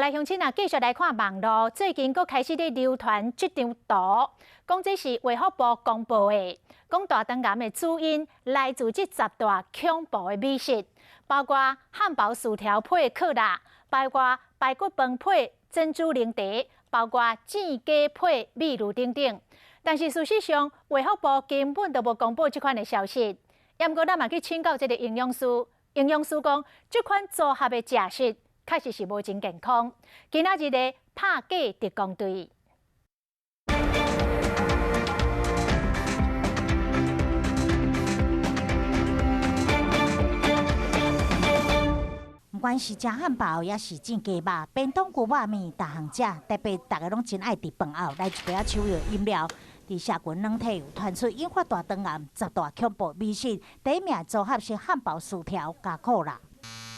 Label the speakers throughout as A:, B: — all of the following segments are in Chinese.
A: 来，乡亲啊，继续来看网络，最近佫开始咧流传这张图，讲这是卫福部公布的，讲大肠癌的主因来自这10大恐怖的美食，包括汉堡薯条配可乐，包括排骨饭配珍珠奶茶，包括煎鸡配米露等等。但是事实上，卫福部根本都无公布这款的消息。不过，咱嘛去请教这个营养师，营养师讲，这款组合的食食确实是无真健康。今仔日的拍假特工队。
B: 不管是食汉堡，也是煎鸡肉、便当牛肉面，逐项食，特别大家拢真爱伫饭后来一杯手摇饮料。伫社群软体有传出引发大肠癌10大恐怖美食，第一名组合是汉堡薯条加可乐，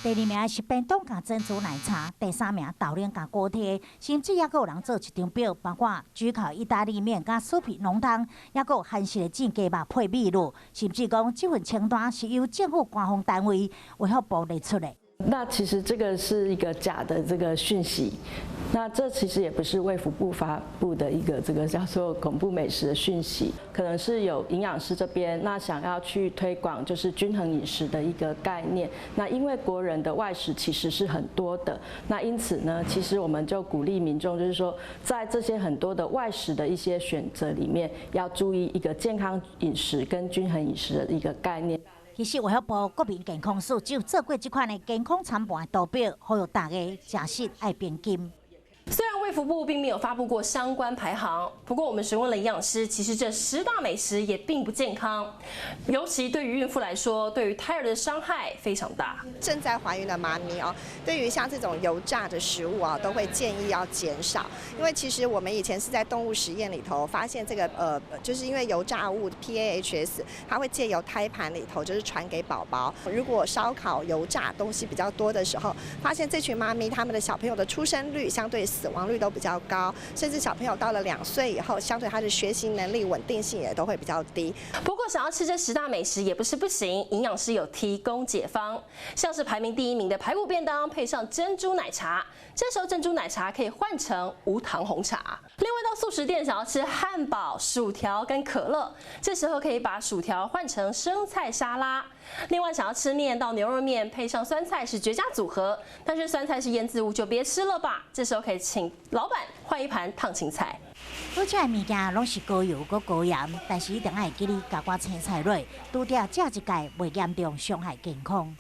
B: 第二名是便当加珍珠奶茶，第三名豆奶加锅贴，甚至还有人做一张表，包括焗烤意大利面加酥皮浓汤，还有韩式的煎鸡肉配米露，甚至讲这份清单是由政府官方单位卫福部列出的。
C: 那其实这个是一个假的这个讯息，那这其实也不是卫福部发布的一个这个叫做恐怖美食的讯息，可能是有营养师这边那想要去推广就是均衡饮食的一个概念。那因为国人的外食其实是很多的，那因此呢，其实我们就鼓励民众就是说，在这些很多的外食的一些选择里面，要注意一个健康饮食跟均衡饮食的一个概念。
B: 其实卫福部国民健康署只有做过这款的健康参半图表，呼吁大家食食爱平均。
D: 虽然卫福部并没有发布过相关排行，不过我们询问了营养师，其实这10大美食也并不健康，尤其对于孕妇来说，对于胎儿的伤害非常大。
E: 正在怀孕的妈咪哦，对于像这种油炸的食物啊，都会建议要减少，因为其实我们以前是在动物实验里头发现这个就是因为油炸物 PAHs， 它会借由胎盘里头就是传给宝宝。如果烧烤油炸东西比较多的时候，发现这群妈咪他们的小朋友的出生率相对死亡率都比较高，甚至小朋友到了2岁以后，相对他的学习能力稳定性也都会比较低。
D: 不过，想要吃这10大美食也不是不行，营养师有提供解方，像是排名第1名的排骨便当配上珍珠奶茶，这时候珍珠奶茶可以换成无糖红茶。另外到素食店想要吃汉堡、薯条跟可乐，这时候可以把薯条换成生菜沙拉。另外想要吃面到牛肉面配上酸菜是绝佳组合，但是酸菜是腌制物就别吃了吧。这时候可以请老板换一盘烫青菜。
B: 好食的物件拢是高油佮高盐，但是一定要记得加寡青菜类，拄着食一届袂严重伤害健康。